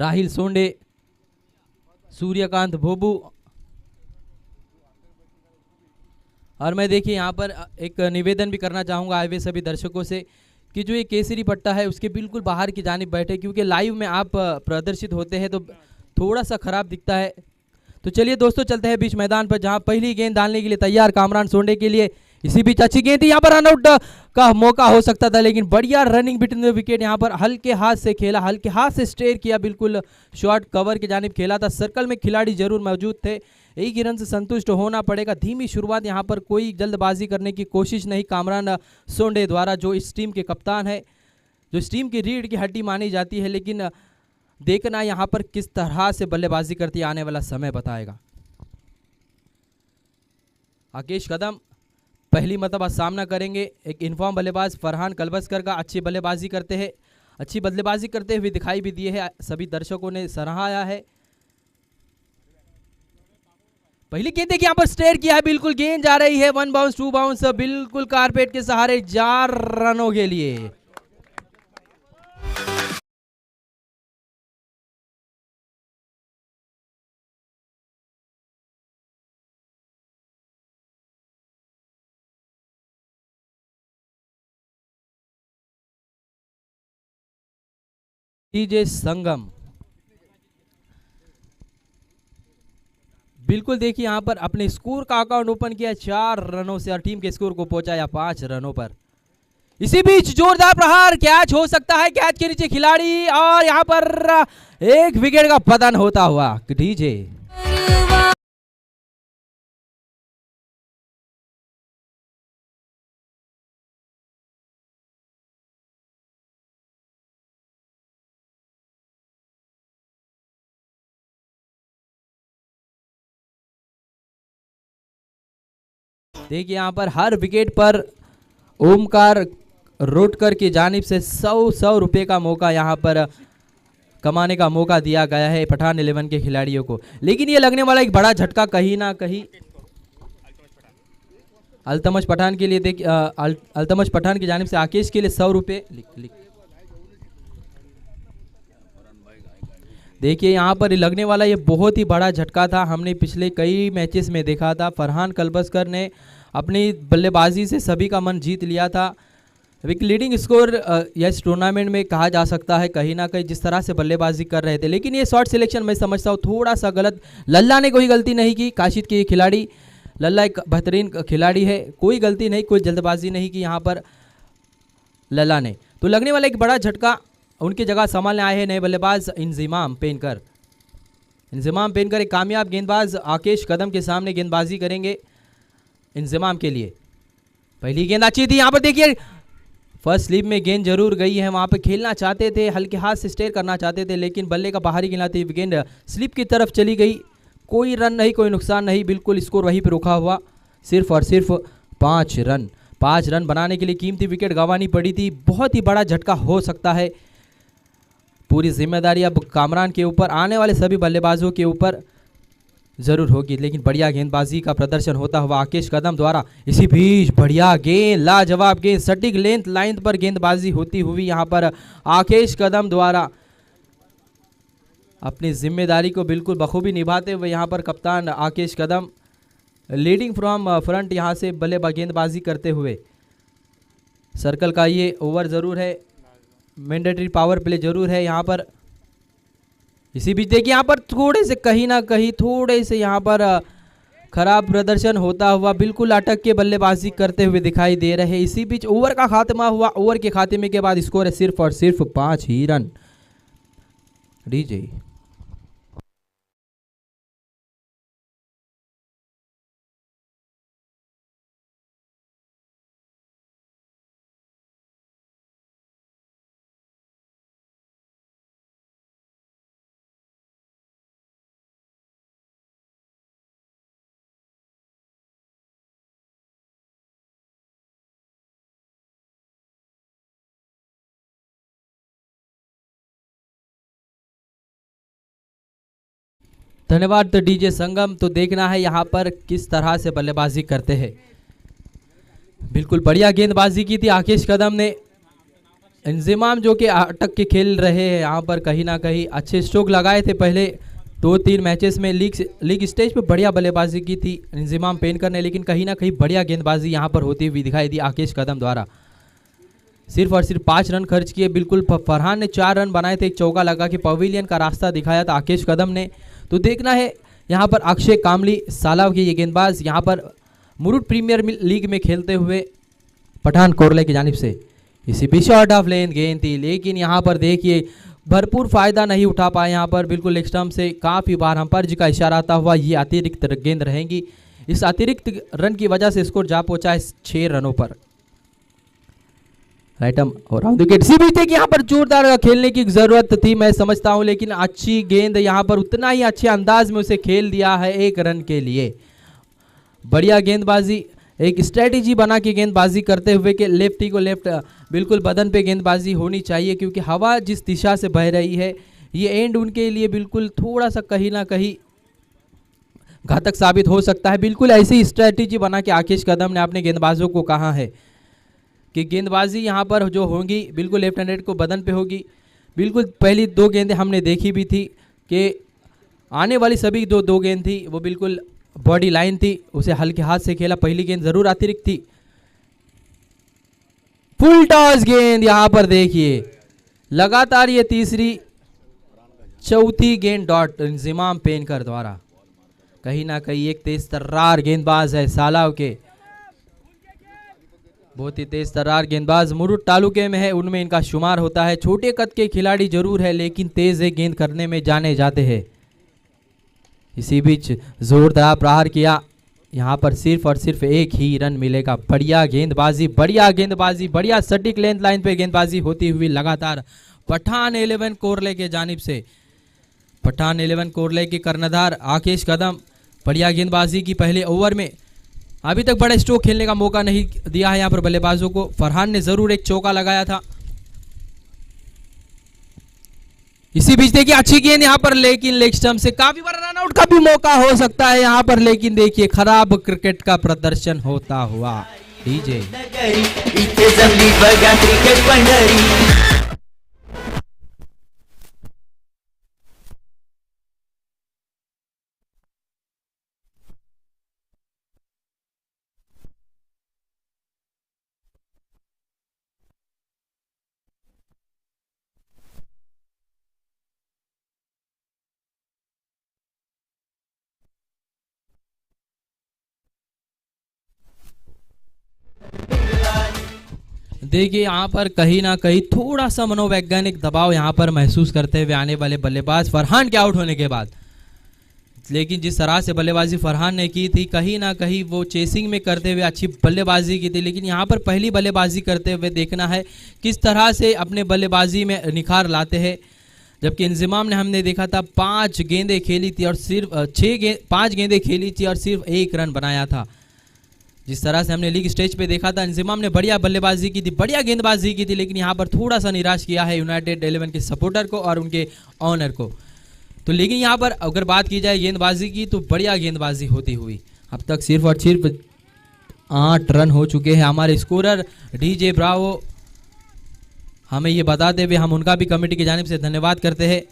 राहिल सोंडे, सूर्यकांत भोबू। और मैं देखिए यहाँ पर एक निवेदन भी करना चाहूँगा आए हुए सभी दर्शकों से कि जो ये केसरी पट्टा है उसके बिल्कुल बाहर की जानिब बैठे, क्योंकि लाइव में आप प्रदर्शित होते हैं तो थोड़ा सा खराब दिखता है। तो चलिए दोस्तों चलते हैं बीच मैदान पर, जहां पहली गेंद डालने के लिए तैयार कामरान सोंडे के लिए। इसी बीच अच्छी गेंद थी, यहाँ पर रनआउट का मौका हो सकता था, लेकिन बढ़िया रनिंग बिटवीन द विकेट। यहाँ पर हल्के हाथ से खेला, हल्के हाथ से स्टेयर किया, बिल्कुल शॉर्ट कवर की जानिब खेला था। सर्कल में खिलाड़ी जरूर मौजूद थे, एक ही रन से संतुष्ट होना पड़ेगा। धीमी शुरुआत, यहाँ पर कोई जल्दबाजी करने की कोशिश नहीं कामरान सोंडे द्वारा, जो इस टीम के कप्तान है, जो इस टीम की रीढ़ की हड्डी मानी जाती है। लेकिन देखना यहाँ पर किस तरह से बल्लेबाजी करती आने वाला समय बताएगा। आकेश कदम पहली मरतबा सामना करेंगे। एक इनफॉर्म बल्लेबाज फरहान कलबस्कर का अच्छी बल्लेबाजी करते हैं, अच्छी बल्लेबाजी करते हुए दिखाई भी दिए है, सभी दर्शकों ने सराहाया है। पहली गेंद देखिए यहाँ पर स्टेयर किया है, बिल्कुल गेंद जा रही है 1 बाउंस 2 बाउंस, बिल्कुल कारपेट के सहारे 4 रनों के लिए। डीजे संगम बिल्कुल देखिए यहाँ पर अपने स्कोर का अकाउंट ओपन किया 4 रनों से और टीम के स्कोर को पहुंचाया 5 रनों पर। इसी बीच जोरदार प्रहार, कैच हो सकता है, कैच के नीचे खिलाड़ी और यहाँ पर एक विकेट का पतन होता हुआ। डीजे देखिए यहाँ पर हर विकेट पर ओमकार रोटकर की जानिब से 100 रुपए का मौका यहाँ पर कमाने का मौका दिया गया है पठान 11 के खिलाड़ियों को। लेकिन ये लगने वाला एक बड़ा झटका कहीं ना कहीं अल्तमश पठान के लिए। देखिए अल्तमश पठान की जानिब से आकेश के लिए 100 रुपये देखिए यहाँ पर लगने वाला ये बहुत ही बड़ा झटका था। हमने पिछले कई मैचेस में देखा था, फरहान कलबस्कर ने अपनी बल्लेबाजी से सभी का मन जीत लिया था। एक लीडिंग स्कोर इस टूर्नामेंट में कहा जा सकता है कहीं ना कहीं, जिस तरह से बल्लेबाजी कर रहे थे। लेकिन ये शॉट सिलेक्शन मैं समझता हूँ थोड़ा सा गलत। लल्ला ने कोई गलती नहीं की, काशिद के खिलाड़ी लल्ला एक बेहतरीन खिलाड़ी है, कोई गलती नहीं, कोई जल्दबाजी नहीं की यहाँ पर लल्ला ने। तो लगने वाला एक बड़ा झटका। उनकी जगह संभालने आए हैं नए बल्लेबाज इंजमाम पेनकर। इंजमाम पेनकर एक कामयाब गेंदबाज आकेश कदम के सामने गेंदबाजी करेंगे इंजमाम के लिए। पहली गेंद अच्छी थी, यहाँ पर देखिए फर्स्ट स्लिप में गेंद जरूर गई है, वहाँ पे खेलना चाहते थे, हल्के हाथ से स्टेयर करना चाहते थे, लेकिन बल्ले का बाहरी खिलाती हुई गेंद स्लिप की तरफ चली गई। कोई रन नहीं, कोई नुकसान नहीं, बिल्कुल स्कोर वहीं पर रुका हुआ, सिर्फ और सिर्फ 5 रन। 5 रन बनाने के लिए कीमती विकेट गंवानी पड़ी थी। बहुत ही बड़ा झटका हो सकता है। पूरी जिम्मेदारी अब कामरान के ऊपर, आने वाले सभी बल्लेबाजों के ऊपर जरूर होगी। लेकिन बढ़िया गेंदबाजी का प्रदर्शन होता हुआ आकेश कदम द्वारा। इसी बीच बढ़िया गेंद, लाजवाब गेंद, सटीक लेंथ लाइन पर गेंदबाजी होती हुई यहाँ पर आकेश कदम द्वारा अपनी जिम्मेदारी को बिल्कुल बखूबी निभाते हुए यहाँ पर कप्तान आकेश कदम लीडिंग फ्रॉम फ्रंट यहाँ से बल्लेबाज गेंदबाजी करते हुए। सर्कल का ये ओवर ज़रूर है, मैंडेटरी पावर प्ले जरूर है यहाँ पर। इसी बीच देखिए यहाँ पर थोड़े से कहीं ना कहीं थोड़े से यहाँ पर खराब प्रदर्शन होता हुआ, बिल्कुल अटक के बल्लेबाजी करते हुए दिखाई दे रहे हैं। इसी बीच ओवर का खात्मा हुआ। ओवर के खात्मे के बाद स्कोर है सिर्फ और सिर्फ 5 ही रन। डीजे धन्यवाद तो डीजे संगम। तो देखना है यहाँ पर किस तरह से बल्लेबाजी करते हैं। बिल्कुल बढ़िया गेंदबाजी की थी आकेश कदम ने। इंजमाम जो कि अटक के खेल रहे हैं यहाँ पर, कहीं ना कहीं अच्छे स्ट्रोक लगाए थे पहले 2-3 मैचेस में। लीग स्टेज पे बढ़िया बल्लेबाजी की थी इंजमाम पेनकर ने, लेकिन कहीं ना कहीं बढ़िया गेंदबाजी यहाँ पर होती हुई दिखाई दी आकेश कदम द्वारा। सिर्फ और सिर्फ 5 रन खर्च किए। बिल्कुल फरहान ने 4 रन बनाए थे, एक चौका लगा के पवेलियन का रास्ता दिखाया था आकेश कदम ने। तो देखना है यहाँ पर अक्षय कामली सालाव की ये गेंदबाज यहाँ पर मुरुड प्रीमियर लीग में खेलते हुए पठान कोरले की जानिब से। इसी भी शॉर्ट ऑफ लेंथ गेंद थी, लेकिन यहाँ पर देखिए भरपूर फायदा नहीं उठा पाए। यहाँ पर बिल्कुल लेग स्टंप से काफ़ी बार अंपायर का इशारा आता हुआ ये अतिरिक्त गेंद रहेंगी। इस अतिरिक्त रन की वजह से स्कोर जा पहुंचा है 6 रनों पर। राइटम और राउंड विकेट। सी बीच यहाँ पर जोरदार खेलने की जरूरत थी मैं समझता हूं, लेकिन अच्छी गेंद यहाँ पर उतना ही अच्छे अंदाज में उसे खेल दिया है 1 रन के लिए। बढ़िया गेंदबाजी, एक स्ट्रेटेजी बना के गेंदबाजी करते हुए कि लेफ्टी को लेफ्ट बिल्कुल बदन पे गेंदबाजी होनी चाहिए, क्योंकि हवा जिस दिशा से बह रही है ये एंड उनके लिए बिल्कुल थोड़ा सा कहीं ना कहीं घातक साबित हो सकता है। बिल्कुल ऐसी स्ट्रेटेजी बना के आकेश कदम ने अपने गेंदबाजों को कहा है कि गेंदबाजी यहाँ पर जो होगी बिल्कुल लेफ्ट हैंडेड को बदन पे होगी। बिल्कुल पहली 2 गेंदें हमने देखी भी थी कि आने वाली सभी जो 2 गेंद थी वो बिल्कुल बॉडी लाइन थी, उसे हल्के हाथ से खेला। पहली गेंद जरूर अतिरिक्त थी। फुल टॉस गेंद यहाँ पर देखिए लगातार ये तीसरी चौथी गेंद डॉट इंजमाम पेनकर द्वारा। कहीं ना कहीं एक तेज तर्रार गेंदबाज है सालाव के, बहुत ही तेज तर्रार गेंदबाज मुरुड तालुके में है, उनमें इनका शुमार होता है। छोटे कद के खिलाड़ी जरूर है, लेकिन तेज गेंद करने में जाने जाते हैं। इसी बीच जोरदार प्रहार किया, यहाँ पर सिर्फ और सिर्फ 1 ही रन मिलेगा। बढ़िया गेंदबाजी, बढ़िया गेंदबाजी, बढ़िया सटीक लेंथ लाइन पे गेंदबाजी होती हुई लगातार पठान 11 कोरले के जानिब से। पठान 11 कोरले के कर्णधार आकेश कदम बढ़िया गेंदबाजी की पहले ओवर में। अभी तक बड़ा स्ट्रोक खेलने का मौका नहीं दिया है यहाँ पर बल्लेबाजों को। फरहान ने जरूर एक चौका लगाया था। इसी बीच देखिए अच्छी गेंद यहाँ पर, लेकिन लेग स्टंप से काफी बार रन आउट का भी मौका हो सकता है यहाँ पर, लेकिन देखिए खराब क्रिकेट का प्रदर्शन होता हुआ। डीजे देखिए यहाँ पर कहीं ना कहीं थोड़ा सा मनोवैज्ञानिक दबाव यहाँ पर महसूस करते हुए आने वाले बल्लेबाज फरहान के आउट होने के बाद। लेकिन जिस तरह से बल्लेबाजी फरहान ने की थी, कहीं ना कहीं वो चेसिंग में करते हुए अच्छी बल्लेबाजी की थी, लेकिन यहाँ पर पहली बल्लेबाजी करते हुए देखना है किस तरह से अपने बल्लेबाजी में निखार लाते हैं। जबकि इंजमाम ने हमने देखा था 5 गेंदें खेली थी और सिर्फ 5 गेंदें खेली थी और सिर्फ 1 रन बनाया था। जिस तरह से हमने लीग स्टेज पे देखा था इंजमाम ने बढ़िया बल्लेबाजी की थी, बढ़िया गेंदबाजी की थी, लेकिन यहाँ पर थोड़ा सा निराश किया है यूनाइटेड 11 के सपोर्टर को और उनके ऑनर को। तो लेकिन यहाँ पर अगर बात की जाए गेंदबाजी की तो बढ़िया गेंदबाजी होती हुई अब तक सिर्फ और सिर्फ 8 रन हो चुके हैं। हमारे स्कोरर डीजे ब्रावो हमें ये बताते हुए हम उनका भी कमेटी की जानिब से धन्यवाद करते हैं।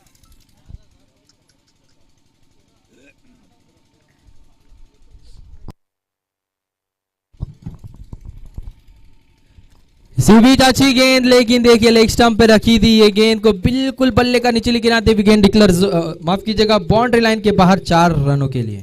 सीबीच अच्छी गेंद, लेकिन देखिए लेग स्टंप पे रखी थी ये गेंद को बिल्कुल बल्ले का निचली किनारे भी गेंद डिक्लेयर माफ कीजिएगा बाउंड्री लाइन के बाहर 4 रनों के लिए।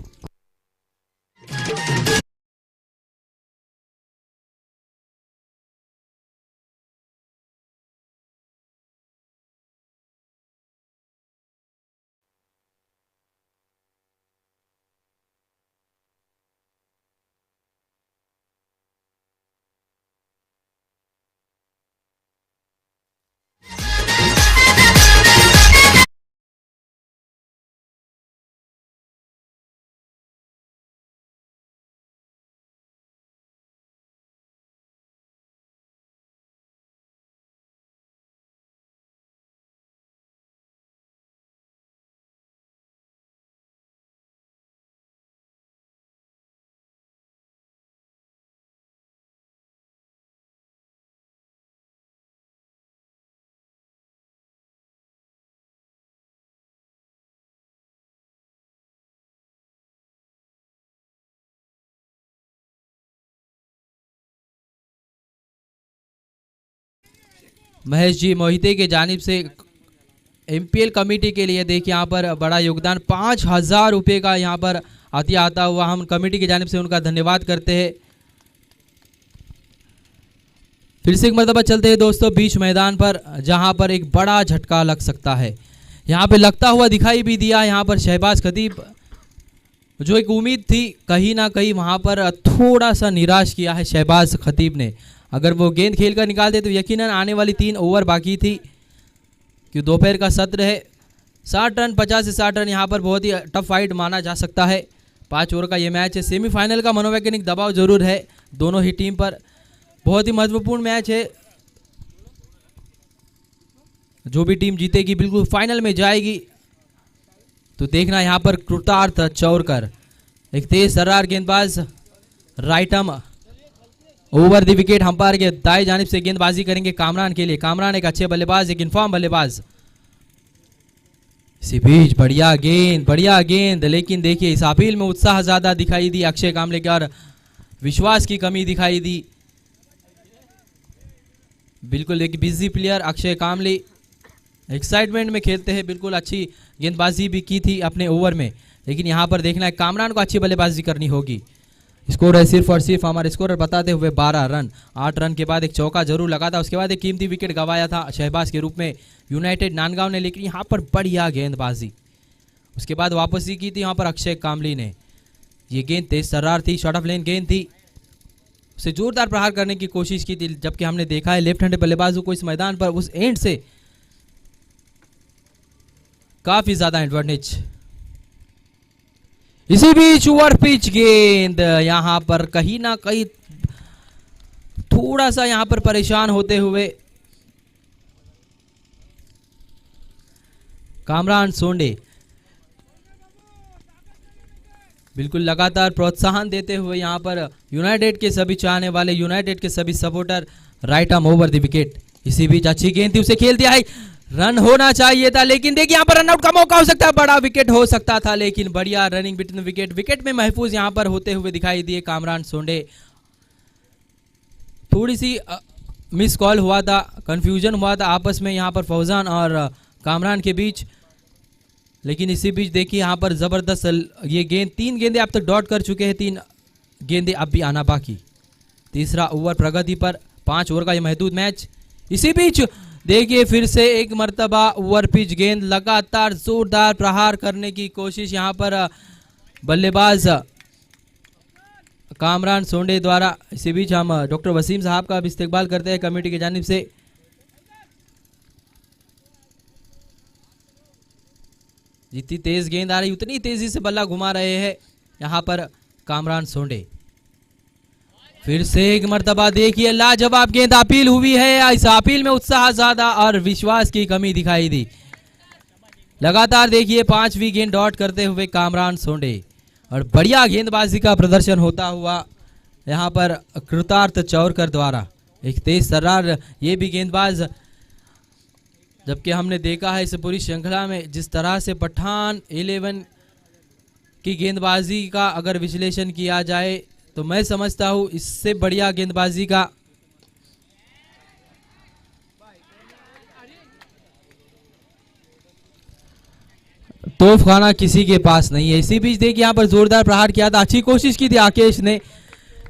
महेश जी मोहिते के जानिब से एमपीएल कमेटी के लिए देखिए यहाँ पर बड़ा योगदान 5,000 रुपये का यहाँ पर अतिया आता हुआ हम कमेटी की जानिब से उनका धन्यवाद करते हैं। फिर से एक मरतबा चलते हैं दोस्तों बीच मैदान पर, जहां पर एक बड़ा झटका लग सकता है। यहाँ पे लगता हुआ दिखाई भी दिया यहाँ पर शहबाज खतीब, जो एक उम्मीद थी कहीं ना कहीं वहां पर थोड़ा सा निराश किया है शहबाज खतीब ने। अगर वो गेंद खेल कर निकालते तो यकीनन आने वाली 3 ओवर बाकी थी, कि दोपहर का सत्र है। 60 रन 50 से 60 रन यहाँ पर बहुत ही टफ फाइट माना जा सकता है। 5 ओवर का ये मैच है। सेमीफाइनल का मनोवैज्ञानिक दबाव जरूर है दोनों ही टीम पर। बहुत ही महत्वपूर्ण मैच है। जो भी टीम जीतेगी बिल्कुल फाइनल में जाएगी। तो देखना यहाँ पर कृतार्थ चौरकर, एक तेज सर्रार गेंदबाज, right arm over the wicket. Umpire के दाएं जानिब से गेंदबाजी करेंगे कामरान के लिए। कामरान एक अच्छे बल्लेबाज, एक इनफॉर्म बल्लेबाज। इसी बीच बढ़िया गेंद, लेकिन देखिए इस अपील में उत्साह ज्यादा दिखाई दी अक्षय कामले की और विश्वास की कमी दिखाई दी। बिल्कुल एक बिजी प्लेयर अक्षय कामले एक्साइटमेंट में खेलते हैं। बिल्कुल अच्छी गेंदबाजी भी की थी अपने ओवर में, लेकिन यहाँ पर देखना है कामरान को अच्छी बल्लेबाजी करनी होगी। स्कोर है सिर्फ और सिर्फ हमारे स्कोरर बताते हुए 12 रन। 8 रन के बाद एक चौका जरूर लगा था, उसके बाद एक कीमती विकेट गंवाया था शहबाज के रूप में यूनाइटेड नांदगांव ने, लेकिन यहाँ पर बढ़िया गेंदबाजी। उसके बाद वापसी की थी यहाँ पर अक्षय कामली ने। ये गेंद तेज सर्रार थी, शॉर्ट ऑफ लेन गेंद थी, उसे जोरदार प्रहार करने की कोशिश की थी। जबकि हमने देखा है लेफ्ट हैंडेड बल्लेबाजों को इस मैदान पर उस एंड से काफी ज्यादा एडवांटेज। इसी बीच ओवर पिच गेंद, यहां पर कहीं ना कहीं थोड़ा सा यहां पर परेशान होते हुए कामरान सोंडे बिल्कुल लगातार प्रोत्साहन देते हुए यहां पर यूनाइटेड के सभी चाहने वाले, यूनाइटेड के सभी supporter, right arm over the wicket. इसी बीच अच्छी गेंद थी, उसे खेल दिया है, रन होना चाहिए था, लेकिन देखिए यहाँ पर रनआउट का मौका हो सकता है, बड़ा विकेट हो सकता था, लेकिन बढ़िया रनिंग बिटवीन विकेट, विकेट में महफूज यहाँ पर होते हुए दिखाई दिए कामरान सोंडे। थोड़ी सी मिस कॉल हुआ था, कंफ्यूजन हुआ था आपस में यहाँ पर फौजान और कामरान के बीच, लेकिन इसी बीच देखिए यहाँ पर जबरदस्त ये गेंद, 3 गेंदे अब तक डॉट कर चुके हैं, 3 गेंदे अब भी आना बाकी। तीसरा ओवर प्रगति पर, 5 ओवर का ये महदूद मैच। इसी बीच देखिए फिर से एक मर्तबा ओवर पिच गेंद, लगातार जोरदार प्रहार करने की कोशिश यहां पर बल्लेबाज कामरान सोंडे द्वारा। इसी बीच हम डॉक्टर वसीम साहब का भी इस्तेकबाल करते हैं कमेटी की जानिब से। जितनी तेज गेंद आ रही उतनी तेजी से बल्ला घुमा रहे हैं यहां पर कामरान सोंडे। फिर से एक मर्तबा देखिए लाजवाब गेंद अपील हुई है, इस अपील में उत्साह ज्यादा और विश्वास की कमी दिखाई दी। लगातार देखिए 5वीं गेंद डॉट करते हुए कामरान सोंडे, और बढ़िया गेंदबाजी का प्रदर्शन होता हुआ यहां पर कृतार्थ चौरकर द्वारा। एक तेज सर्रार ये भी गेंदबाज, जबकि हमने देखा है इस पूरी श्रृंखला में जिस तरह से पठान 11 की गेंदबाजी का अगर विश्लेषण किया जाए तो मैं समझता हूं इससे बढ़िया गेंदबाजी का तोहफाना किसी के पास नहीं है। इसी बीच देखिए यहां पर जोरदार प्रहार किया था, अच्छी कोशिश की थी आकेश ने,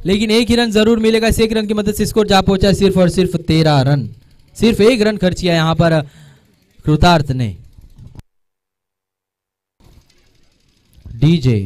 लेकिन एक ही रन जरूर मिलेगा। इस एक रन की मदद से स्कोर जा पहुंचा सिर्फ और सिर्फ 13 रन। सिर्फ 1 रन खर्च किया यहां पर कृतार्थ ने। डीजे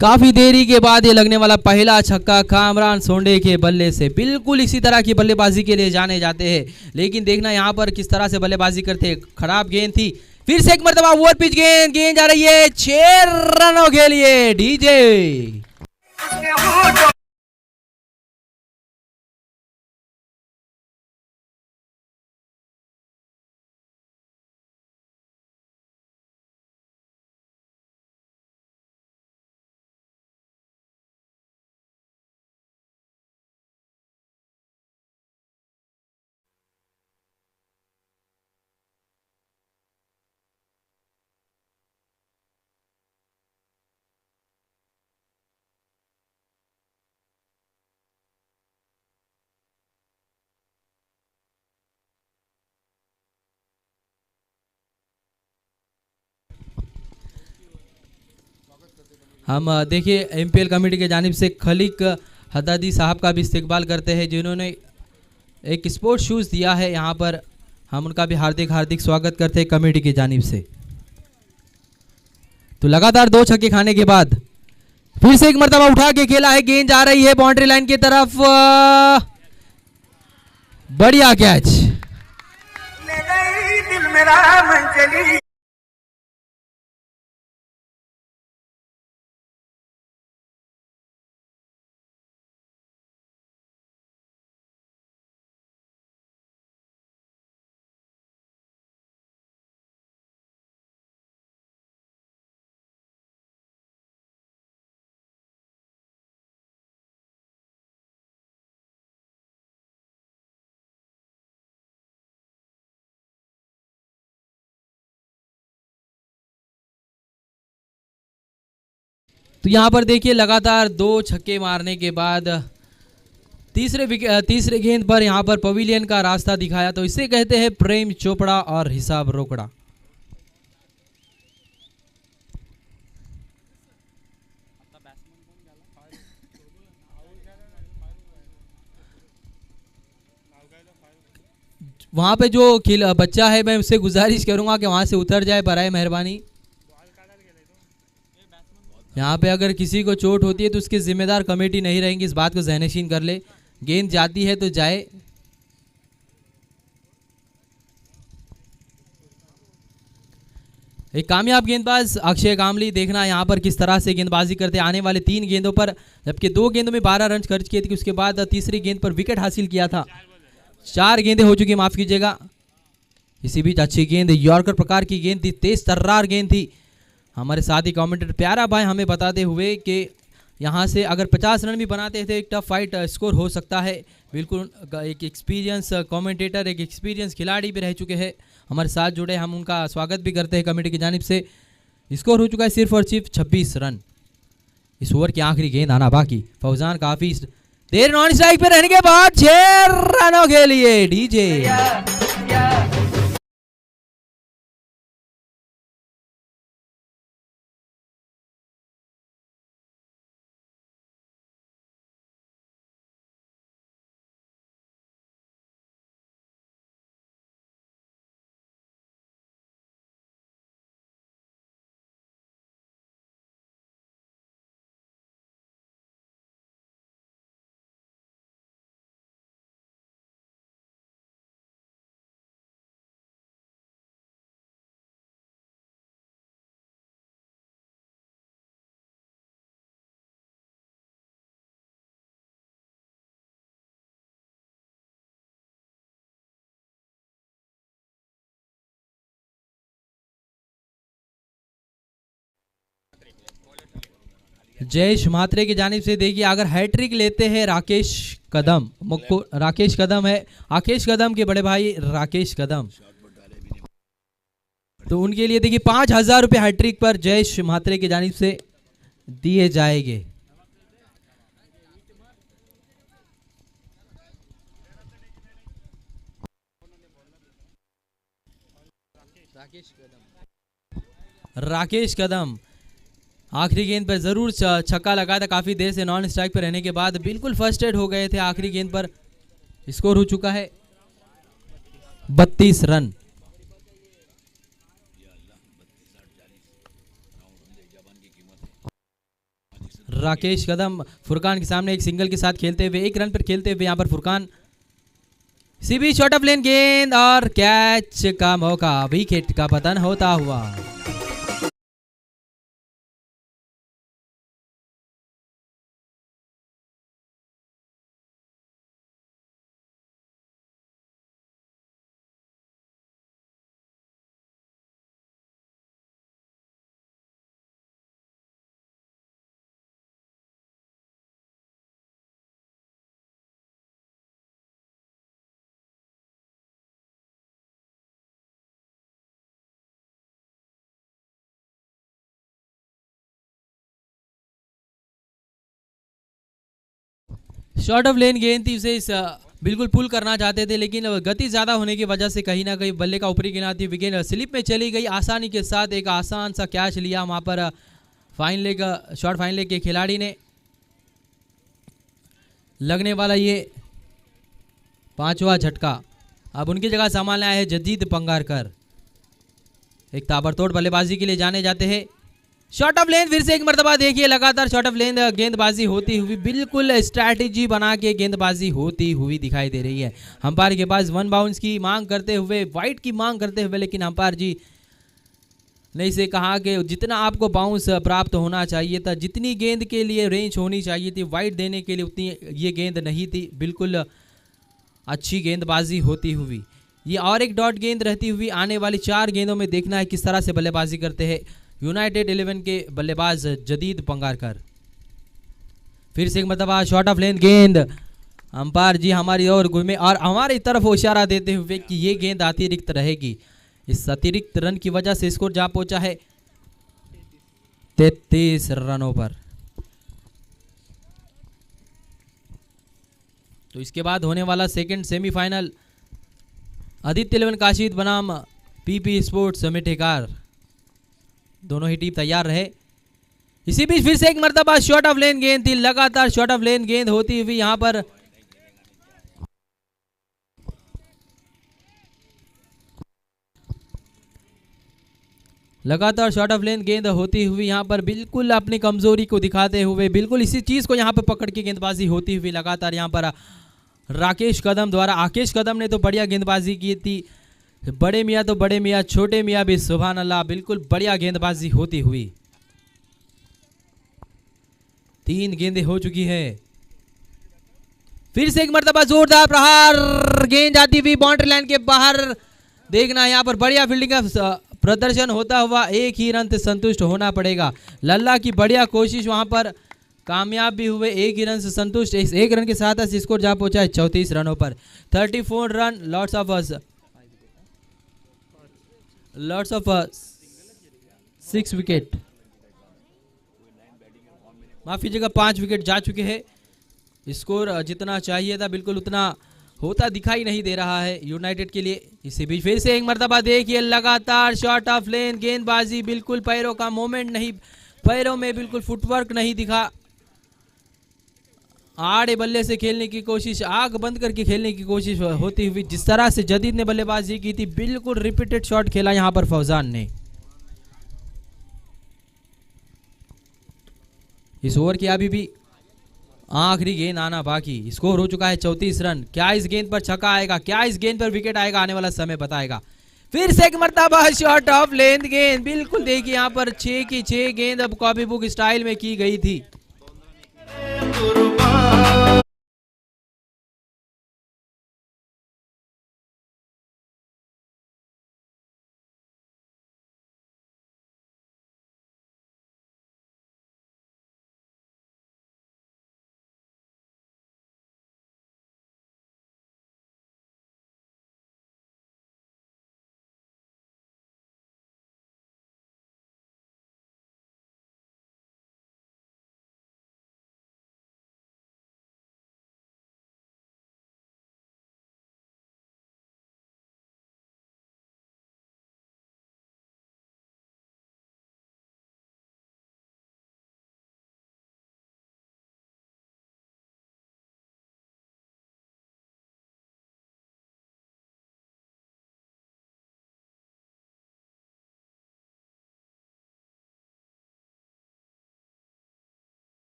काफी देरी के बाद ये लगने वाला पहला छक्का कामरान सोंडे के बल्ले से बिल्कुल इसी तरह की बल्लेबाजी के लिए जाने जाते हैं, लेकिन देखना यहाँ पर किस तरह से बल्लेबाजी करते हैं। खराब गेंद थी, फिर से एक मरतबा ओवर पिच गेंद जा रही है 6 रनों के लिए डीजे। हम देखिए एमपीएल कमेटी के जानिब से खलीक हदादी साहब का भी इस्तकबाल करते हैं, जिन्होंने एक स्पोर्ट्स शूज़ दिया है यहाँ पर। हम उनका भी हार्दिक हार्दिक स्वागत करते हैं कमेटी की जानिब से। तो लगातार 2 छक्के खाने के बाद फिर से एक मरतबा उठा के खेला है, गेंद जा रही है बाउंड्री लाइन की तरफ। बढ़िया कैच। दिल मेरा मंजली। तो यहाँ पर देखिए लगातार 2 छक्के मारने के बाद तीसरे गेंद पर यहाँ पर पवेलियन का रास्ता दिखाया, तो इसे कहते हैं प्रेम चोपड़ा और हिसाब रोकड़ा। वहाँ पे जो बच्चा है, मैं उससे गुजारिश करूंगा कि वहाँ से उतर जाए बराए मेहरबानी। यहाँ पे अगर किसी को चोट होती है तो उसकी जिम्मेदार कमेटी नहीं रहेंगी, इस बात को ज़हनशीन कर ले। गेंद जाती है तो जाए। एक कामयाब गेंदबाज अक्षय कामली, देखना यहाँ पर किस तरह से गेंदबाजी करते आने वाले 3 गेंदों पर, जबकि 2 गेंदों में 12 रन खर्च किए थे, उसके बाद तीसरी गेंद पर विकेट हासिल किया था। 4 गेंदें हो चुकी, माफ कीजिएगा। इसी बीच अच्छी गेंद, यॉर्कर प्रकार की गेंद थी, तेज तर्रार गेंद थी। हमारे साथ ही कमेंटेटर प्यारा भाई हमें बताते हुए कि यहाँ से अगर 50 रन भी बनाते थे एक टफ फाइट स्कोर हो सकता है। बिल्कुल एक एक्सपीरियंस कमेंटेटर, एक एक्सपीरियंस खिलाड़ी भी रह चुके हैं हमारे साथ जुड़े, हम उनका स्वागत भी करते हैं कमेटी की जानिब से। स्कोर हो चुका है सिर्फ और सिर्फ 26 रन। इस ओवर की आखिरी गेंद आना बाकी। फौजान काफ़ी देर नॉन स्ट्राइक पे रहने के बाद 6 रनों के लिए डीजे। जयेश म्हात्रे की जानिब से देखिए अगर हैट्रिक लेते हैं राकेश कदम, मुक्को राकेश कदम है, आकेश कदम के बड़े भाई राकेश कदम, तो उनके लिए देखिए 5000 रुपये हैट्रिक पर जयेश म्हात्रे की जानिब से दिए जाएंगे। राकेश कदम आखिरी गेंद पर जरूर छक्का लगा था, काफी देर से नॉन स्ट्राइक पर रहने के बाद बिल्कुल फर्स्ट एड हो गए थे। आखिरी गेंद पर स्कोर हो चुका है 32 रन। राकेश कदम फुरकान के सामने एक सिंगल के साथ खेलते हुए, एक रन पर खेलते हुए यहाँ पर फुरकान। सीबी शॉर्ट ऑफ लेन गेंद और कैच का मौका, विकेट का पतन होता हुआ। शॉर्ट ऑफ लेन गेंद थी, उसे इस बिल्कुल पुल करना चाहते थे, लेकिन गति ज़्यादा होने की वजह से कहीं ना कहीं बल्ले का ऊपरी किनारा थी, विकेट स्लिप में चली गई। आसानी के साथ एक आसान सा कैच लिया वहाँ पर fine leg, short fine leg के खिलाड़ी ने। लगने वाला ये 5वां झटका। अब उनकी जगह संभालने आए हैं जदीद पंगारकर, एक ताबड़तोड़ बल्लेबाजी के लिए जाने जाते हैं। शॉर्ट ऑफ लेन फिर से एक मरतबा देखिए, लगातार शॉर्ट ऑफ लेन गेंदबाजी होती हुई, बिल्कुल स्ट्रैटेजी बना के गेंदबाजी होती हुई दिखाई दे रही है। अंपायर के पास 1 बाउंस की मांग करते हुए, वाइड की मांग करते हुए, लेकिन अंपायर जी ने इसे कहा कि जितना आपको बाउंस प्राप्त होना चाहिए था, जितनी गेंद के लिए रेंज होनी चाहिए थी वाइड देने के लिए, उतनी ये गेंद नहीं थी। बिल्कुल अच्छी गेंदबाजी होती हुई ये और एक डॉट गेंद रहती हुई आने वाली 4 गेंदों में देखना है किस तरह से बल्लेबाजी करते हैं यूनाइटेड 11 के बल्लेबाज जदीद पंगारकर। फिर से एक मरतबा शॉर्ट ऑफ लेन गेंद, अंपायर जी हमारी ओर घूमे और हमारी तरफ इशारा देते हुए कि ये गेंद अतिरिक्त रहेगी। इस अतिरिक्त रन की वजह से स्कोर जा पहुंचा है 33 रनों पर। तो इसके बाद होने वाला सेकंड सेमीफाइनल आदित्य 11 काशीद बनाम पीपी स्पोर्ट्स मिठेकार, दोनों ही टीम तैयार रहे। इसी बीच फिर से एक मरतबा शॉर्ट ऑफ लेन गेंद थी, लगातार शॉर्ट ऑफ लेन गेंद होती हुई यहां पर लगातार शॉर्ट ऑफ लेन गेंद होती हुई यहां पर बिल्कुल अपनी कमजोरी को दिखाते हुए, बिल्कुल इसी चीज को यहां पर पकड़ के गेंदबाजी होती हुई लगातार यहां पर राकेश कदम द्वारा। आकेश कदम ने तो बढ़िया गेंदबाजी की थी, बड़े मियाँ तो बड़े मियाँ, छोटे मियाँ भी सुभान अल्लाह, बिल्कुल बढ़िया गेंदबाजी होती हुई। 3 गेंदें हो चुकी है। फिर से एक मरतबा जोरदार प्रहार, गेंद जाती हुई बाउंड्री लाइन के बाहर। देखना यहाँ पर बढ़िया फील्डिंग का प्रदर्शन होता हुआ, एक ही रन से संतुष्ट होना पड़ेगा। लल्ला की बढ़िया कोशिश वहां पर कामयाब भी हुए, एक ही रन से संतुष्ट। इस एक रन के साथ स्कोर जा पहुंचा है 34 रनों पर। 34 रन, लॉट्स ऑफ 6 विकेट, माफ कीजिएगा 5 विकेट जा चुके हैं। स्कोर जितना चाहिए था बिल्कुल उतना होता दिखाई नहीं दे रहा है यूनाइटेड के लिए। इसी बीच फिर से एक मरतबा देखिए, लगातार शॉर्ट ऑफ लेन गेंदबाजी, बिल्कुल पैरों का मूवमेंट नहीं, पैरों में बिल्कुल फुटवर्क नहीं दिखा। आड़े बल्ले से खेलने की कोशिश, आंख बंद करके खेलने की कोशिश होती हुई, जिस तरह से जदीद ने बल्लेबाजी की थी, बिल्कुल रिपीटेड शॉट खेला यहां पर फौजान ने। इस ओवर की अभी भी आखिरी गेंद आना बाकी। स्कोर हो चुका है 34 रन। क्या इस गेंद पर छक्का आएगा, क्या इस गेंद पर विकेट आएगा, आने वाला समय बताएगा। फिर से एक मरतबा शॉट ऑफ लेंथ गेंद, बिल्कुल देखिए यहाँ पर 6 की 6 गेंद अब कॉपी बुक स्टाइल में की गई थी।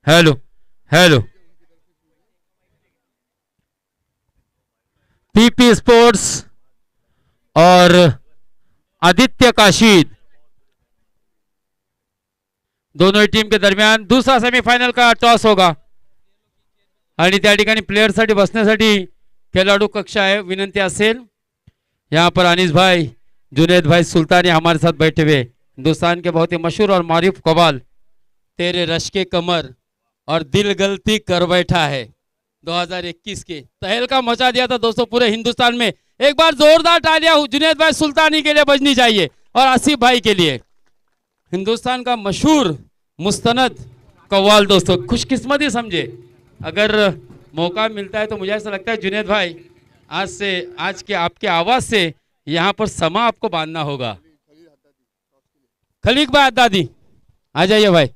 हेलो हेलो पीपी स्पोर्ट्स और आदित्य काशीद दोनों ही टीम के दरम्यान दूसरा सेमीफायनल का टॉस होगा आणि त्या ठिकाणी प्लेयरसाठी बसण्यासाठी खेळाडू कक्ष आहे विनंती असेल यहाँ पर अनीस भाई जुनेद भाई सुल्तानी हमारे साथ बैठे हुए हिंदुस्तान के बहुत ही मशहूर और मारूफ कव्वाल तेरे रश के कमर और दिल गलती कर बैठा है 2021 के तहलका मचा दिया था दोस्तों पूरे हिंदुस्तान में। एक बार जोरदार तालियां जुनेद भाई सुल्तानी के लिए बजनी चाहिए और आसिफ भाई के लिए। हिंदुस्तान का मशहूर मुस्तनद कव्वाल दोस्तों, खुशकिस्मती समझे अगर मौका मिलता है तो मुझे ऐसा लगता है जुनेद भाई आज के आपके आवाज से यहाँ पर समा आपको बांधना होगा। खलीक भाई दादी आ जाइए भाई,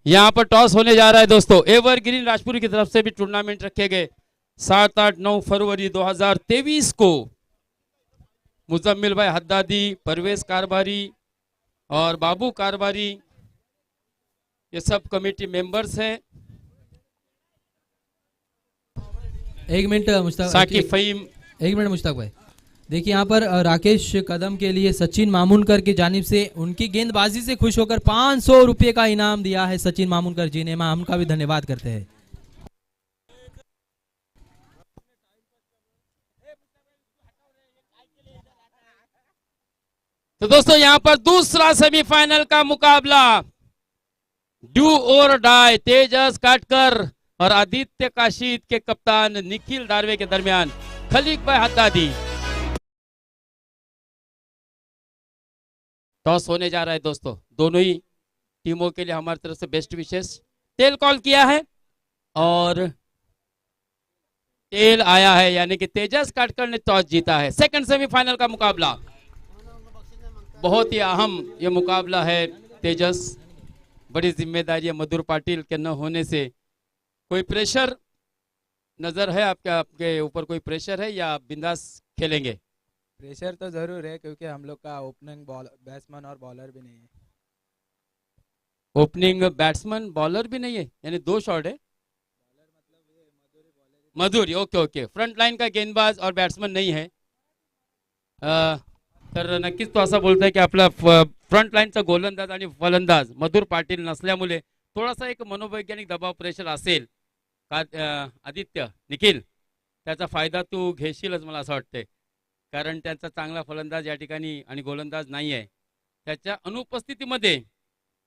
यहाँ पर टॉस होने जा रहा है दोस्तों। एवरग्रीन राजपुरी की तरफ से भी टूर्नामेंट रखे गए 7, 8, 9 फरवरी 2023 को। मुजम्मिल भाई हद्दादी, परवेज कारबारी और बाबू कारबारी ये सब कमेटी मेंबर्स हैं। एक मिनट मुश्ताक, साकिब फहीम, एक मिनट मुश्ताक भाई, देखिए यहाँ पर राकेश कदम के लिए सचिन मामूनकर की जानिब से उनकी गेंदबाजी से खुश होकर 500 रुपये का इनाम दिया है सचिन मामूनकर जी ने। हम उनका भी धन्यवाद करते हैं। तो दोस्तों यहाँ पर दूसरा सेमीफाइनल का मुकाबला डू और डाई तेजस काटकर और आदित्य काशीद के कप्तान निखिल दारवे के दरमियान। खलीक भाई हद्दादी टॉस होने जा रहा है दोस्तों। दोनों ही टीमों के लिए हमारी तरफ से बेस्ट विशेष। तेल कॉल किया है और तेल आया है, यानी कि तेजस काटकर ने टॉस जीता है। सेकंड सेमीफाइनल का मुकाबला बहुत ही अहम ये मुकाबला है। तेजस बड़ी जिम्मेदारी है मधुर पाटिल के न होने से। कोई प्रेशर नजर है आपके ऊपर? कोई प्रेशर है या बिंदास खेलेंगे? प्रेशर तो जरूर है क्योंकि हम लोग का ओपनिंग बैट्समैन और बॉलर भी नहीं है। ओपनिंग बैट्समैन बॉलर भी नहीं है, यानी 2 शॉट है। Madhuri okay okay, front line का गेंदबाज और बैट्समैन नहीं है। तर नक्कीच तो असं बोलतोय की आपला फ्रंट लाईनचा गोलंदाज आणि फलंदाज मधुर पाटील नसल्यामुळे थोडासा एक मनोवैज्ञानिक दबाव प्रेशर असेल का आदित्य निखिल, त्याचा फायदा तू घेशीलच मला असं वाटतंय, कारण त्यांचा चांगला फलंदाज या ठिकाणी आणि गोलंदाज नाही आहे। त्याच्या अनुपस्थितीमध्ये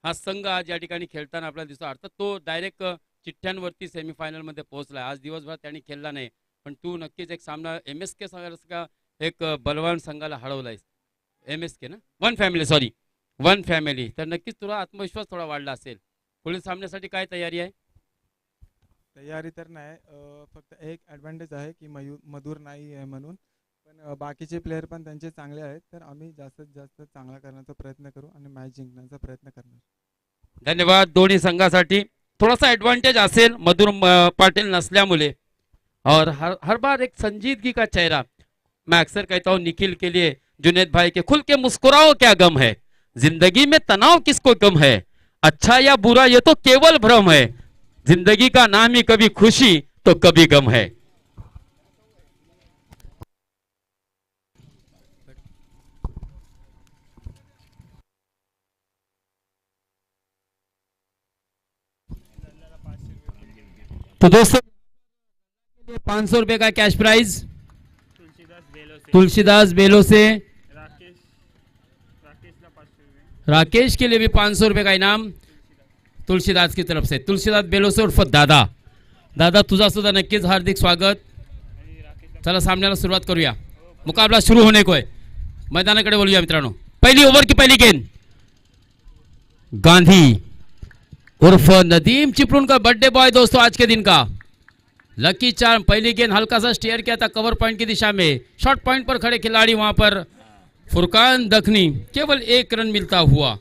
हा संघ आज या ठिकाणी खेळताना आपल्याला दिसतो। अर्थात तो डायरेक्ट चिठ्ठ्यांवरती सेमीफायनल मध्ये पोहोचला। आज दिवसभर त्यांनी खेळला नाही, पण तू नक्कीच एक सामना MSK सारखा एक बलवान संघाला हरवलायस। MSK ना वन फॅमिली, तर नक्कीच तुला आत्मविश्वास थोडा वाढला असेल। पुढील सामन्यासाठी काय तयारी आहे? तयारी तर नाही, फक्त एक ॲडव्हान्टेज आहे की मधुर नाही आहे म्हणून, पण बाकीचे प्लेयर पण त्यांचे चांगले आहेत, तर आम्ही जास्तीत जास्त चांगला करण्याचा प्रयत्न करू आणि मॅच जिंकण्याचा प्रयत्न करणार। धन्यवाद। दोन्ही संघासाठी थोडासा एडवांटेज असेल मधुर पाटिल नसल्यामुळे। और हर बार एक संजीदगी का चेहरा। मैं अक्सर कहता हूँ निखिल के लिए जुनेद भाई के, खुल के मुस्कुराओ क्या गम है, जिंदगी में तनाव किसको कम है, अच्छा या बुरा ये तो केवल भ्रम है, जिंदगी का नाम ही कभी खुशी तो कभी गम है। तो दोस्तों 500 रुपए का कैश प्राइज तुलसीदास बेलो से, राकेश के लिए भी 500 रुपए का इनाम तुलसीदास की तरफ से। तुलसीदास बेलो से उर्फ दादा, दादा तुझा सुद्धा नक्कीच हार्दिक स्वागत। चला सामन्याला सुरुवात करूया, मुकाबला सुरू होने को है। मैदानाकडे बोलूया मित्रांनो। पहली ओव्हर की पहली गेंद गांधी उर्फ नदीम चिपळूण का बर्थडे बॉय दोस्तों आज के दिन का लकी चार्म। पहली गेंद हल्का सा स्टेयर किया था कवर पॉइंट की दिशा में, शॉर्ट पॉइंट पर खड़े खिलाड़ी वहां पर फुरकान दखनी, केवल 1 रन मिलता हुआ।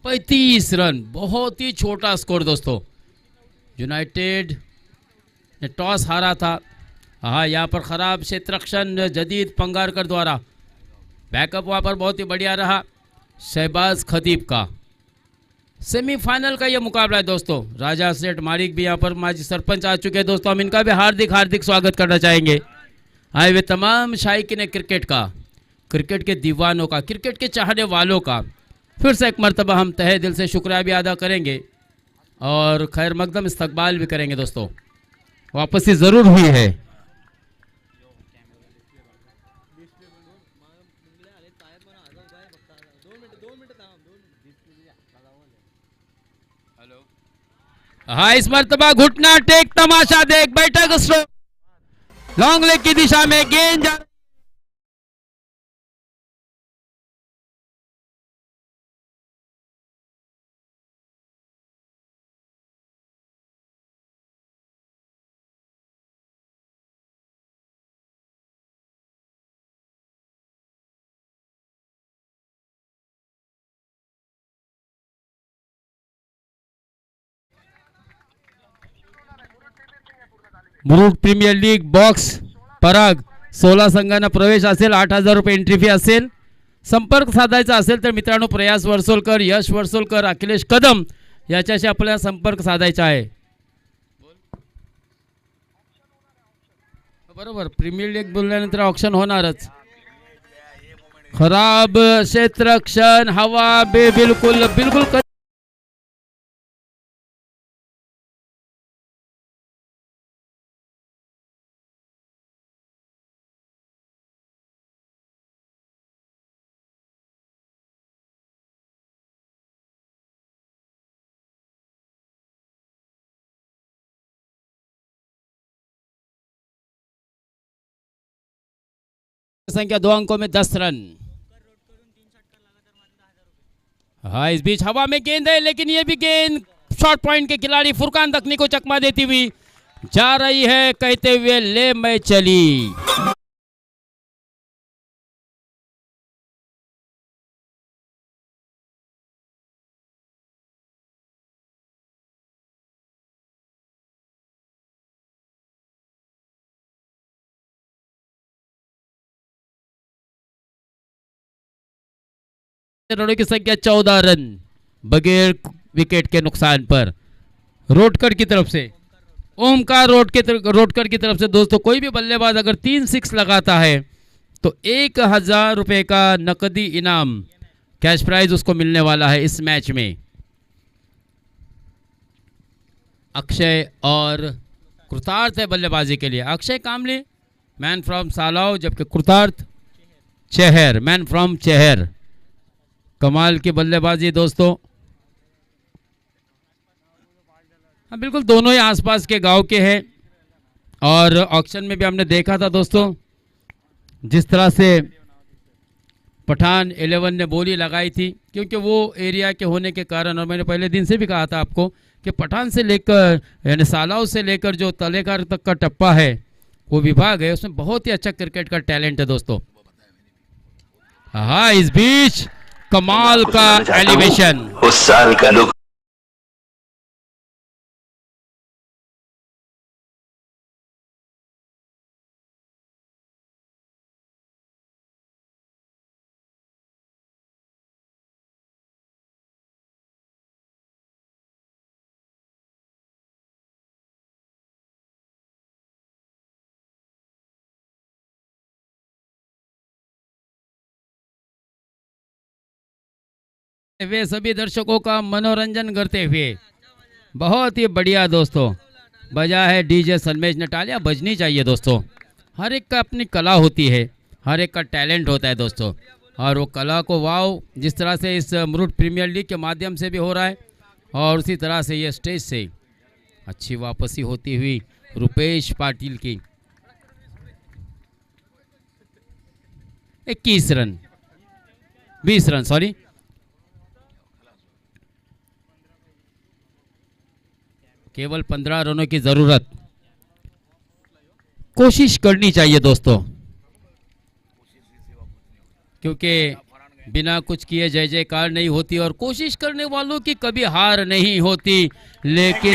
35 रन, बहुत ही छोटा स्कोर दोस्तों। यूनाइटेड ने टॉस हारा था। हाँ, यहाँ पर खराब क्षेत्ररक्षण जदीद पंगारकर द्वारा, बैकअप वहाँ पर बहुत ही बढ़िया रहा। शहबाज खतीब का। सेमीफाइनल का ये मुकाबला है दोस्तों। राजा सेठ मालिक भी यहाँ पर माजी सरपंच आ चुके हैं दोस्तों, हम इनका भी हार्दिक हार्दिक स्वागत करना चाहेंगे। आए हुए तमाम शायकीन क्रिकेट का, क्रिकेट के दीवानों का, क्रिकेट के चाहने वालों का फिर से एक मरतबा हम तहे दिल से शुक्रिया भी अदा करेंगे और खैर मकदम इस्तकबाल भी करेंगे दोस्तों। वापसी ज़रूर हुई है। हाँ, इस मरतबा घुटना टेक तमाशा देख बैठक स्ट्रोक लॉन्ग लेग की दिशा में गेंद जा मुरुड प्रीमियर लीग बॉक्स पराग 16 संघांना प्रवेश असेल, 8,000 रुपये एंट्री फी असेल। संपर्क साधायचा असेल तर मित्रांनो प्रयास वर्सोलकर, यश वर्सोलकर, अखिलेश कदम याच्याशी आपल्याला संपर्क साधायचा आहे। बरोबर, प्रीमियर लीग बोलल्यानंतर ऑक्शन होणारच। खराब क्षेत्ररक्षण, हवा बिलकुल बिलकुल संख्या 2 अंकों में 10 रन। हाँ, इस बीच हवा में गेंद है लेकिन ये भी गेंद शॉर्ट पॉइंट के खिलाड़ी फुरकान दखनी को चकमा देती हुई जा रही है, कहते हुए ले मैं चली। रनों की संख्या 14 रन बगैर विकेट के नुकसान पर। रोडकर की तरफ से, ओमकार रोडकर की तरफ से दोस्तों, कोई भी बल्लेबाज अगर 3 सिक्स लगाता है तो 1,000 रुपए का नकदी इनाम कैश प्राइज उसको मिलने वाला है इस मैच में। अक्षय और कृतार्थ है बल्लेबाजी के लिए। अक्षय कामले मैन फ्रॉम सालाव, जबकि कृतार्थ चेहर मैन फ्रॉम चेहर। कमाल की बल्लेबाजी दोस्तों। हाँ बिल्कुल, दोनों ही आसपास के गांव के हैं और ऑक्शन में भी हमने देखा था दोस्तों जिस तरह से पठान 11 ने बोली लगाई थी, क्योंकि वो एरिया के होने के कारण, और मैंने पहले दिन से भी कहा था आपको कि पठान से लेकर यानी सालाव से लेकर जो तलेकार तक का टप्पा है वो विभाग है, उसमें बहुत ही अच्छा क्रिकेट का टैलेंट है दोस्तों। हाँ, इस बीच कमाल का एलिवेशन। उस साल का लुक वे सभी दर्शकों का मनोरंजन करते हुए बहुत ही बढ़िया दोस्तों बजा है डीजे सलमेश नटालिया। बजनी चाहिए दोस्तों, हर एक का अपनी कला होती है, हर एक का टैलेंट होता है दोस्तों, और वो कला को वाव जिस तरह से इस मुरुड प्रीमियर लीग के माध्यम से भी हो रहा है और उसी तरह से ये स्टेज से अच्छी वापसी होती हुई रुपेश पाटिल की। 21 रन 20 रन सॉरी, केवल 15 रनों की जरूरत। कोशिश करनी चाहिए दोस्तों, क्योंकि बिना कुछ किए जय जयकार नहीं होती और कोशिश करने वालों की कभी हार नहीं होती। लेकिन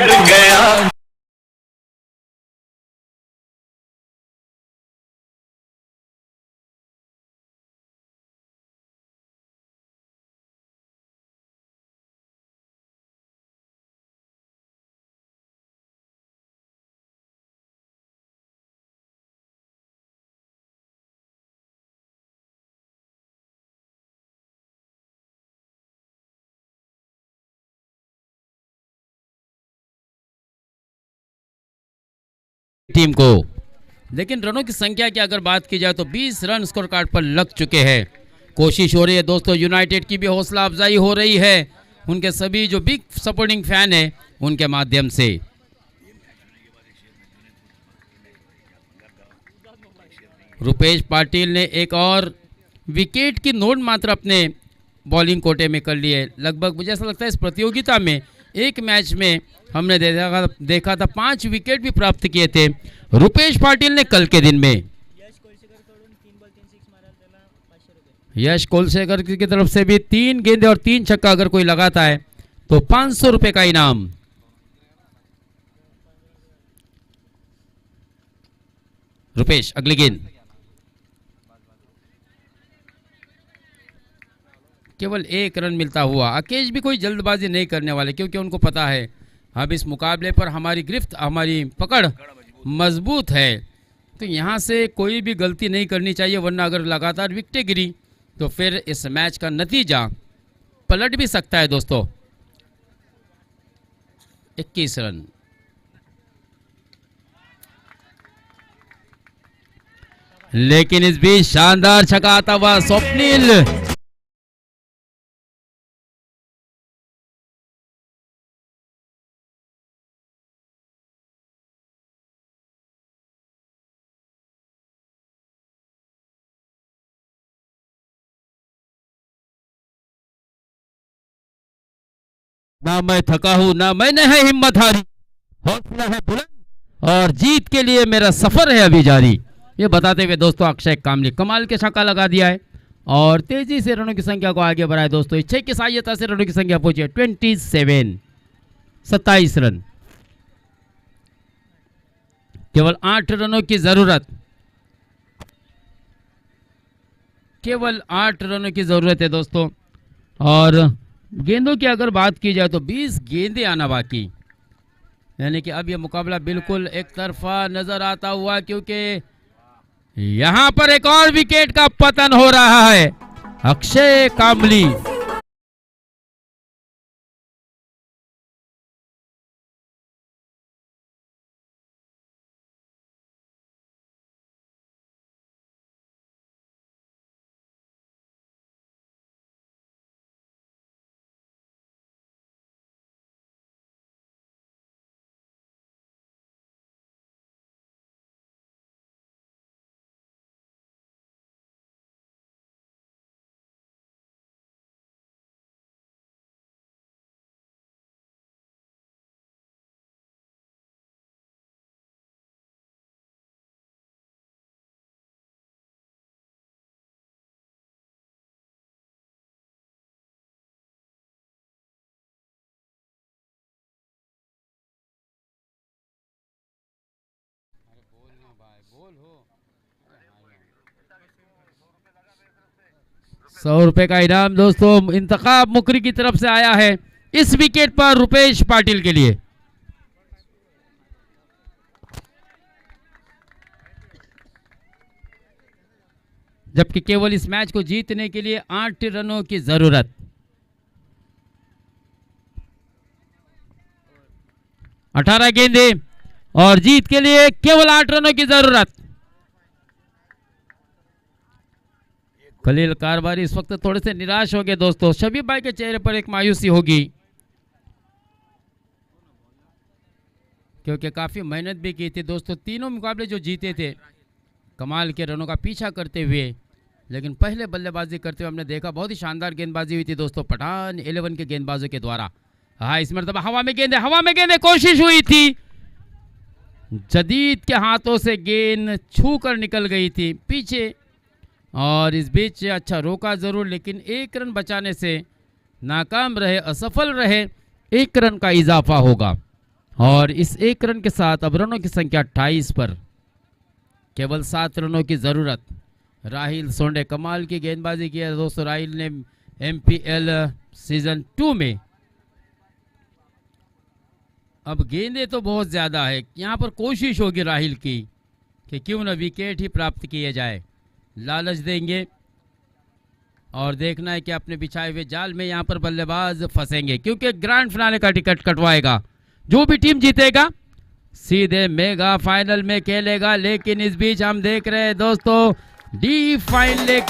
टीम को। लेकिन रनों की संख्या की अगर बात की जाए तो 20 रन स्कोर कार्ड पर लग चुके हैं। कोशिश हो रही है दोस्तों, यूनाइटेड की भी हौसला अफजाई हो रही है उनके सभी जो बिग सपोर्टिंग फैन है उनके माध्यम से। रुपेश पाटिल ने एक और विकेट की नोट मात्र अपने बॉलिंग कोटे में कर लिए। लगभग मुझे ऐसा लगता है इस प्रतियोगिता में एक मैच में हमने देखा था 5 विकेट भी प्राप्त किए थे रुपेश पाटिल ने कल के दिन में। यश कोलशेखर की तरफ से भी 3 गेंदे और 3 छक्का अगर कोई लगाता है तो 500 रुपए का इनाम। रुपेश अगली गेंद, केवल 1 रन मिलता हुआ। अकेश भी कोई जल्दबाजी नहीं करने वाले क्योंकि उनको पता है अब इस मुकाबले पर हमारी गिरफ्त, हमारी पकड़ मजबूत है, तो यहाँ से कोई भी गलती नहीं करनी चाहिए, वरना अगर लगातार विकेटें गिरी तो फिर इस मैच का नतीजा पलट भी सकता है दोस्तों। 21 रन। लेकिन इस बीच शानदार छक्का आता हुआ स्वप्निल, ना मैं थका हूं ना मैंने है हिम्मत हारी, हौसला है बुलंद और जीत के लिए मेरा सफर है अभी जारी। ये बताते हुए दोस्तों अक्षय कामली कमाल के छक्का लगा दिया है और तेजी से रनों की संख्या को आगे बढ़ाए दोस्तों। इस 6 की सहायता से रनों की संख्या पहुंची है 27 रन। केवल 8 रनों की जरूरत, केवल 8 रनों की जरूरत है दोस्तों। और गेंदों की अगर बात की जाए तो 20 गेंदें आना बाकी, यानी कि अब यह मुकाबला बिल्कुल एक तरफा नजर आता हुआ क्योंकि यहां पर एक और विकेट का पतन हो रहा है। अक्षय कामली ₹100 का इनाम दोस्तों इंतखाब मुकरी की तरफ से आया है इस विकेट पर रुपेश पाटिल के लिए। जबकि केवल इस मैच को जीतने के लिए 8 रनों की जरूरत। 18 गेंदें और जीत के लिए केवल 8 रनों की जरूरत। खलील कारबारी इस वक्त थोड़े से निराश हो गए दोस्तों, शबीब भाई के चेहरे पर एक मायूसी होगी क्योंकि काफी मेहनत भी की थी दोस्तों। तीनों मुकाबले जो जीते थे कमाल के रनों का पीछा करते हुए, लेकिन पहले बल्लेबाजी करते हुए हमने देखा बहुत ही शानदार गेंदबाजी हुई थी दोस्तों पठान 11 के गेंदबाजों के द्वारा। हाँ इस मरतबा हवा में गेंदे कोशिश हुई थी, जदीद के हाथों से गेंद छू कर निकल गई थी पीछे और इस बीच अच्छा रोका जरूर, लेकिन 1 रन बचाने से नाकाम रहे, असफल रहे। 1 रन का इजाफा होगा और इस 1 रन के साथ अब रनों की संख्या 28 पर, केवल 7 रनों की जरूरत। राहिल सोंडे कमाल की गेंदबाजी की है दोस्तों। राहिल ने MPL सीजन 2 में, अब गेंदें तो बहुत ज्यादा है, यहाँ पर कोशिश होगी राहिल की कि क्यों न विकेट ही प्राप्त किए जाए। लालच देंगे और देखना है कि अपने बिछाए हुए जाल में यहाँ पर बल्लेबाज फंसेंगे क्योंकि ग्रैंड फिनाले का टिकट कटवाएगा जो भी टीम जीतेगा सीधे मेगा फाइनल में खेलेगा। लेकिन इस बीच हम देख रहे हैं दोस्तों डी फाइन लेग